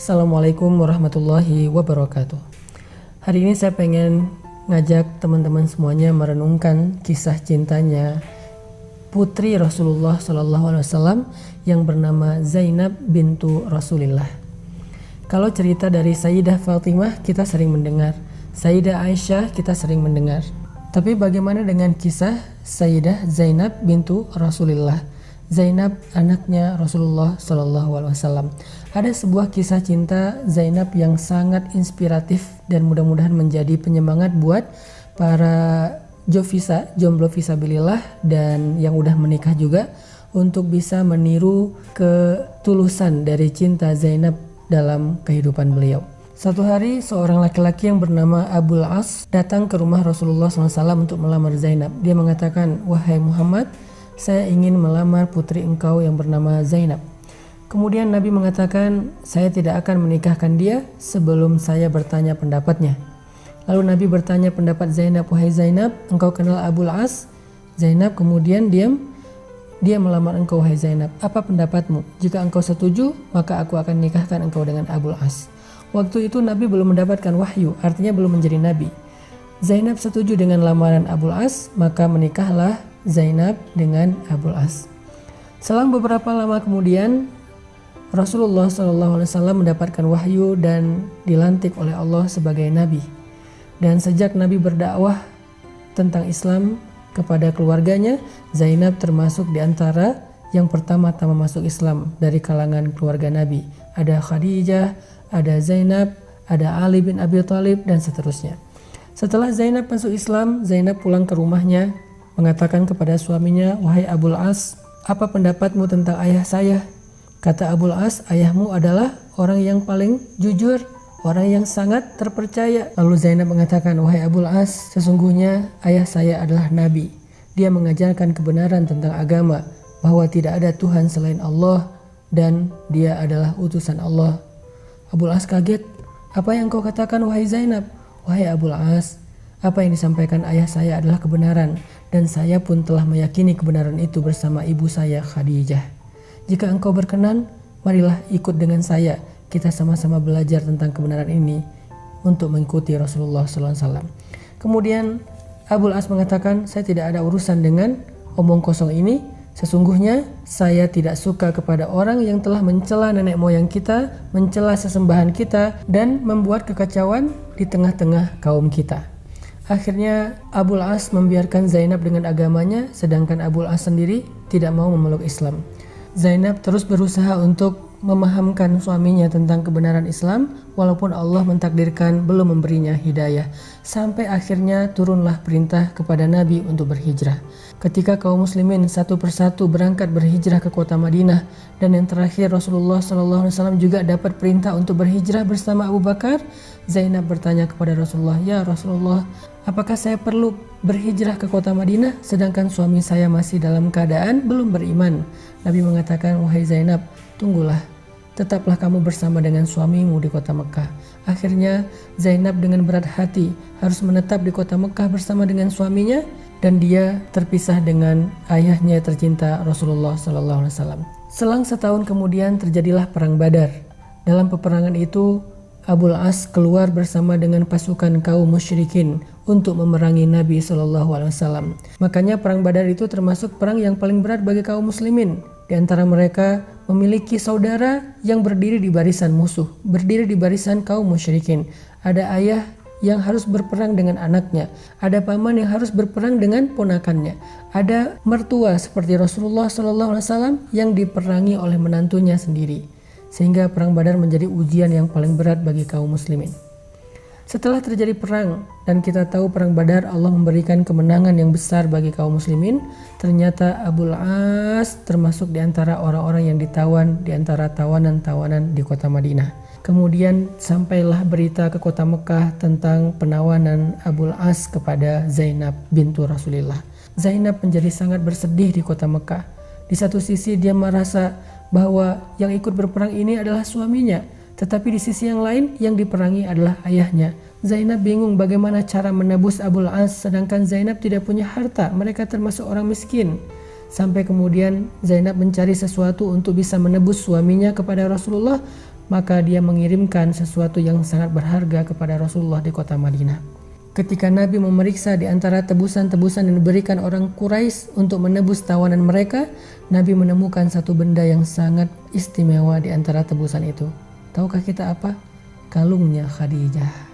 Assalamualaikum warahmatullahi wabarakatuh. Hari ini saya pengen ngajak teman-teman semuanya merenungkan kisah cintanya putri Rasulullah SAW yang bernama Zainab bintu Rasulillah. Kalau cerita dari Sayyidah Fatimah kita sering mendengar, Sayyidah Aisyah kita sering mendengar. Tapi bagaimana dengan kisah Sayyidah Zainab bintu Rasulillah? Zainab anaknya Rasulullah SAW. Ada sebuah kisah cinta Zainab yang sangat inspiratif dan mudah-mudahan menjadi penyemangat buat para jomblo fisabilillah dan yang udah menikah juga untuk bisa meniru ketulusan dari cinta Zainab dalam kehidupan beliau. Satu hari seorang laki-laki yang bernama Abul As datang ke rumah Rasulullah SAW untuk melamar Zainab. Dia mengatakan, "Wahai Muhammad, saya ingin melamar putri engkau yang bernama Zainab." Kemudian Nabi mengatakan, "Saya tidak akan menikahkan dia sebelum saya bertanya pendapatnya." Lalu Nabi bertanya pendapat Zainab, "Wahai Zainab, engkau kenal Abul As?" Zainab kemudian diam. "Dia melamar engkau, wahai Zainab. Apa pendapatmu? Jika engkau setuju, maka aku akan nikahkan engkau dengan Abul As." Waktu itu Nabi belum mendapatkan wahyu, artinya belum menjadi Nabi. Zainab setuju dengan lamaran Abul As, maka menikahlah Zainab dengan Abul As. Selang beberapa lama kemudian Rasulullah SAW mendapatkan wahyu dan dilantik oleh Allah sebagai Nabi. Dan sejak Nabi berdakwah tentang Islam kepada keluarganya, Zainab termasuk di antara yang pertama-tama masuk Islam dari kalangan keluarga Nabi. Ada Khadijah, ada Zainab, ada Ali bin Abi Thalib dan seterusnya. Setelah Zainab masuk Islam, Zainab pulang ke rumahnya mengatakan kepada suaminya, "Wahai Abul As, apa pendapatmu tentang ayah saya?" Kata Abul As, "Ayahmu adalah orang yang paling jujur, orang yang sangat terpercaya." Lalu Zainab mengatakan, "Wahai Abul As, sesungguhnya ayah saya adalah Nabi. Dia mengajarkan kebenaran tentang agama, bahwa tidak ada Tuhan selain Allah dan dia adalah utusan Allah." Abul As kaget. "Apa yang kau katakan, wahai Zainab?" "Wahai Abul As, apa yang disampaikan ayah saya adalah kebenaran, dan saya pun telah meyakini kebenaran itu bersama ibu saya Khadijah. Jika engkau berkenan, marilah ikut dengan saya. Kita sama-sama belajar tentang kebenaran ini untuk mengikuti Rasulullah SAW." Kemudian Abul As mengatakan, "Saya tidak ada urusan dengan omong kosong ini. Sesungguhnya saya tidak suka kepada orang yang telah mencela nenek moyang kita, mencela sesembahan kita, dan membuat kekacauan di tengah-tengah kaum kita." Akhirnya Abul As membiarkan Zainab dengan agamanya, sedangkan Abul As sendiri tidak mau memeluk Islam. Zainab terus berusaha untuk memahamkan suaminya tentang kebenaran Islam, walaupun Allah mentakdirkan belum memberinya hidayah. Sampai akhirnya turunlah perintah kepada Nabi untuk berhijrah. Ketika kaum muslimin satu persatu berangkat berhijrah ke kota Madinah, dan yang terakhir Rasulullah SAW juga dapat perintah untuk berhijrah bersama Abu Bakar, Zainab bertanya kepada Rasulullah, "Ya Rasulullah, apakah saya perlu berhijrah ke kota Madinah sedangkan suami saya masih dalam keadaan belum beriman?" Nabi mengatakan, "Wahai Zainab, tunggulah, tetaplah kamu bersama dengan suamimu di kota Mekah." Akhirnya Zainab dengan berat hati harus menetap di kota Mekah bersama dengan suaminya, dan dia terpisah dengan ayahnya tercinta Rasulullah SAW. Selang setahun kemudian terjadilah perang Badar. Dalam peperangan itu Abul As keluar bersama dengan pasukan kaum musyrikin untuk memerangi Nabi SAW. Makanya perang Badar itu termasuk perang yang paling berat bagi kaum muslimin. Di antara mereka memiliki saudara yang berdiri di barisan musuh, berdiri di barisan kaum musyrikin. Ada ayah yang harus berperang dengan anaknya, ada paman yang harus berperang dengan ponakannya, ada mertua seperti Rasulullah SAW yang diperangi oleh menantunya sendiri. Sehingga perang Badar menjadi ujian yang paling berat bagi kaum muslimin. Setelah terjadi perang, dan kita tahu perang Badar Allah memberikan kemenangan yang besar bagi kaum muslimin, ternyata Abul As termasuk di antara orang-orang yang ditawan di antara tawanan-tawanan di kota Madinah. Kemudian sampailah berita ke kota Mekah tentang penawanan Abul As kepada Zainab bintu Rasulillah. Zainab menjadi sangat bersedih di kota Mekah. Di satu sisi dia merasa bahwa yang ikut berperang ini adalah suaminya, tetapi di sisi yang lain yang diperangi adalah ayahnya. Zainab bingung bagaimana cara menebus Abul As, sedangkan Zainab tidak punya harta, mereka termasuk orang miskin. Sampai kemudian Zainab mencari sesuatu untuk bisa menebus suaminya kepada Rasulullah. maka dia mengirimkan sesuatu yang sangat berharga kepada Rasulullah di kota Madinah. Ketika Nabi memeriksa di antara tebusan-tebusan yang diberikan orang Quraisy untuk menebus tawanan mereka, Nabi menemukan satu benda yang sangat istimewa di antara tebusan itu. Tahukah kita apa? Kalungnya Khadijah.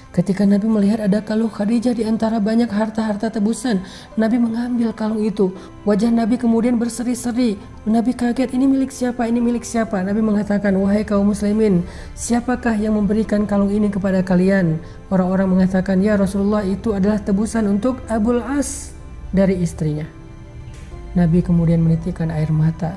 Ketika Nabi melihat ada kalung Khadijah di antara banyak harta-harta tebusan, Nabi mengambil kalung itu. Wajah Nabi kemudian berseri-seri. Nabi kaget, ini milik siapa? Ini milik siapa? Nabi mengatakan, wahai kaum muslimin, siapakah yang memberikan kalung ini kepada kalian? Orang-orang mengatakan, ya Rasulullah, itu adalah tebusan untuk Abul As dari istrinya. Nabi kemudian menitikkan air mata.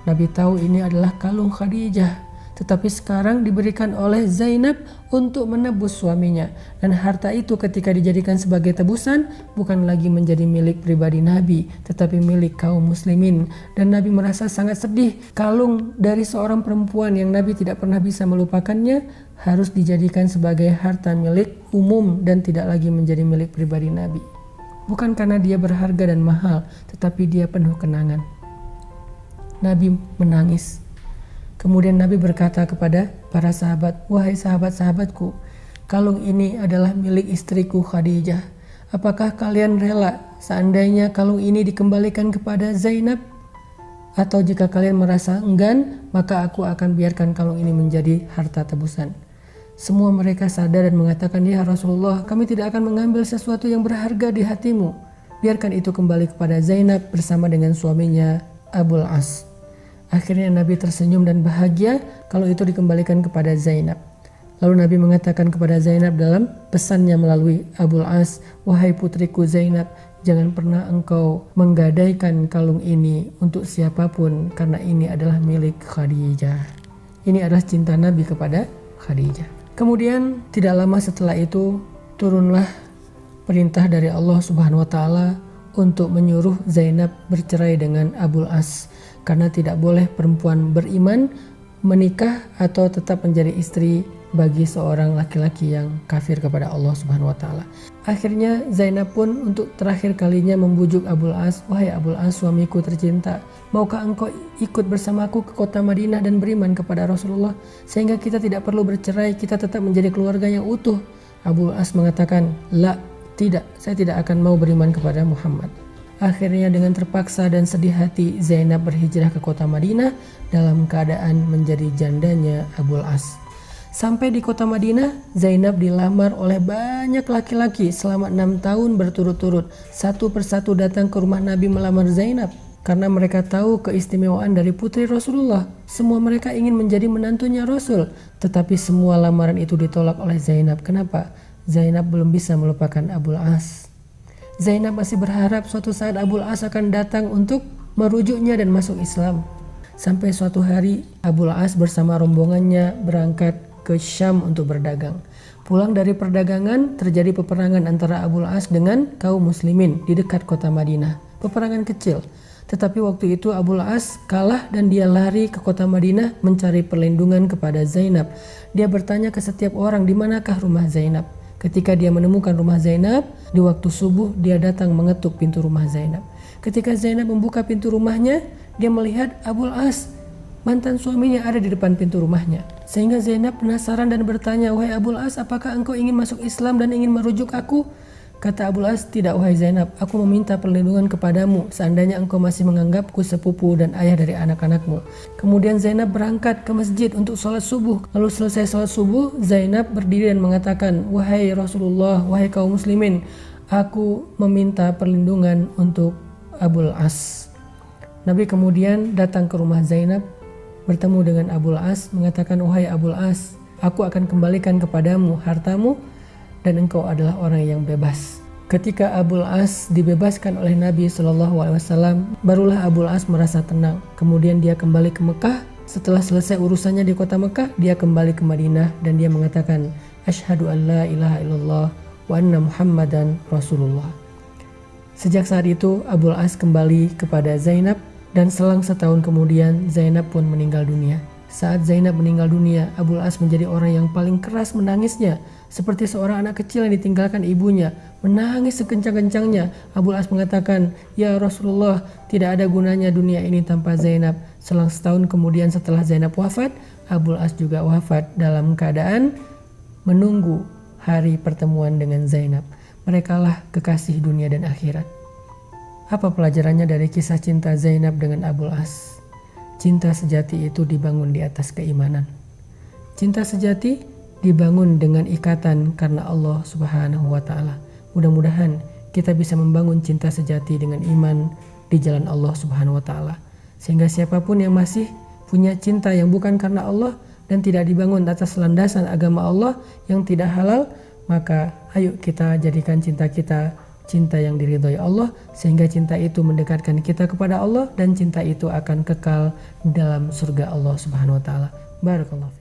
Nabi tahu ini adalah kalung Khadijah, tetapi sekarang diberikan oleh Zainab untuk menebus suaminya. Dan harta itu ketika dijadikan sebagai tebusan bukan lagi menjadi milik pribadi Nabi, tetapi milik kaum muslimin. Dan Nabi merasa sangat sedih, kalung dari seorang perempuan yang Nabi tidak pernah bisa melupakannya harus dijadikan sebagai harta milik umum dan tidak lagi menjadi milik pribadi Nabi. Bukan karena dia berharga dan mahal, tetapi dia penuh kenangan. Nabi menangis. Kemudian Nabi berkata kepada para sahabat, wahai sahabat-sahabatku, kalung ini adalah milik istriku Khadijah. Apakah kalian rela seandainya kalung ini dikembalikan kepada Zainab? Atau jika kalian merasa enggan, maka aku akan biarkan kalung ini menjadi harta tebusan. Semua mereka sadar dan mengatakan, ya Rasulullah, kami tidak akan mengambil sesuatu yang berharga di hatimu. Biarkan itu kembali kepada Zainab bersama dengan suaminya Abul As. Akhirnya Nabi tersenyum dan bahagia kalau itu dikembalikan kepada Zainab. Lalu Nabi mengatakan kepada Zainab dalam pesannya melalui Abul As, wahai putriku Zainab, jangan pernah engkau menggadaikan kalung ini untuk siapapun karena ini adalah milik Khadijah. Ini adalah cinta Nabi kepada Khadijah. Kemudian tidak lama setelah itu turunlah perintah dari Allah Subhanahu wa taala untuk menyuruh Zainab bercerai dengan Abul As. Karena tidak boleh perempuan beriman menikah atau tetap menjadi istri bagi seorang laki-laki yang kafir kepada Allah Subhanahu wa taala. Akhirnya Zainab pun untuk terakhir kalinya membujuk Abul As, wahai Abul As, suamiku tercinta, maukah engkau ikut bersamaku ke kota Madinah dan beriman kepada Rasulullah sehingga kita tidak perlu bercerai, kita tetap menjadi keluarga yang utuh? Abul As mengatakan, la, tidak, saya tidak akan mau beriman kepada Muhammad. Akhirnya dengan terpaksa dan sedih hati Zainab berhijrah ke kota Madinah dalam keadaan menjadi jandanya Abul As. Sampai di kota Madinah, Zainab dilamar oleh banyak laki-laki selama 6 tahun berturut-turut. Satu persatu datang ke rumah Nabi melamar Zainab karena mereka tahu keistimewaan dari putri Rasulullah. Semua mereka ingin menjadi menantunya Rasul, tetapi semua lamaran itu ditolak oleh Zainab. Kenapa? Zainab belum bisa melupakan Abul As. Zainab masih berharap suatu saat Abul As akan datang untuk merujuknya dan masuk Islam. Sampai suatu hari Abul As bersama rombongannya berangkat ke Syam untuk berdagang. Pulang dari perdagangan terjadi peperangan antara Abul As dengan kaum muslimin di dekat kota Madinah. Peperangan kecil. Tetapi waktu itu Abul As kalah dan dia lari ke kota Madinah mencari perlindungan kepada Zainab. Dia bertanya ke setiap orang, di manakah rumah Zainab? Ketika dia menemukan rumah Zainab, di waktu subuh dia datang mengetuk pintu rumah Zainab. Ketika Zainab membuka pintu rumahnya, dia melihat Abul As, mantan suaminya, ada di depan pintu rumahnya. Sehingga Zainab penasaran dan bertanya, wahai Abul As, apakah engkau ingin masuk Islam dan ingin merujuk aku? Kata Abul As, tidak wahai Zainab, aku meminta perlindungan kepadamu seandainya engkau masih menganggapku sepupu dan ayah dari anak-anakmu. Kemudian Zainab berangkat ke masjid untuk sholat subuh. Lalu selesai sholat subuh, Zainab berdiri dan mengatakan, wahai Rasulullah, wahai kaum muslimin, aku meminta perlindungan untuk Abul As. Nabi kemudian datang ke rumah Zainab, bertemu dengan Abul As, mengatakan, wahai Abul As, aku akan kembalikan kepadamu hartamu dan engkau adalah orang yang bebas. Ketika Abul As dibebaskan oleh Nabi SAW, barulah Abul As merasa tenang. Kemudian dia kembali ke Mekah. Setelah selesai urusannya di kota Mekah, dia kembali ke Madinah dan dia mengatakan, Asyhadu an la ilaha illallah wa anna Muhammadan Rasulullah. Sejak saat itu Abul As kembali kepada Zainab dan selang setahun kemudian Zainab pun meninggal dunia. Saat Zainab meninggal dunia, Abul As menjadi orang yang paling keras menangisnya, seperti seorang anak kecil yang ditinggalkan ibunya, menangis sekencang-kencangnya. Abul As mengatakan, ya Rasulullah, tidak ada gunanya dunia ini tanpa Zainab. Selang setahun kemudian setelah Zainab wafat, Abul As juga wafat dalam keadaan menunggu hari pertemuan dengan Zainab. Merekalah kekasih dunia dan akhirat. Apa pelajarannya dari kisah cinta Zainab dengan Abul As? Cinta sejati itu dibangun di atas keimanan. Cinta sejati dibangun dengan ikatan karena Allah Subhanahu wa Ta'ala. Mudah-mudahan kita bisa membangun cinta sejati dengan iman di jalan Allah Subhanahu wa Ta'ala, sehingga siapapun yang masih punya cinta yang bukan karena Allah dan tidak dibangun atas landasan agama Allah yang tidak halal, maka ayo kita jadikan cinta kita cinta yang diridhoi Allah, sehingga cinta itu mendekatkan kita kepada Allah dan cinta itu akan kekal dalam surga Allah Subhanahu wa Ta'ala. Barakallahu fiik.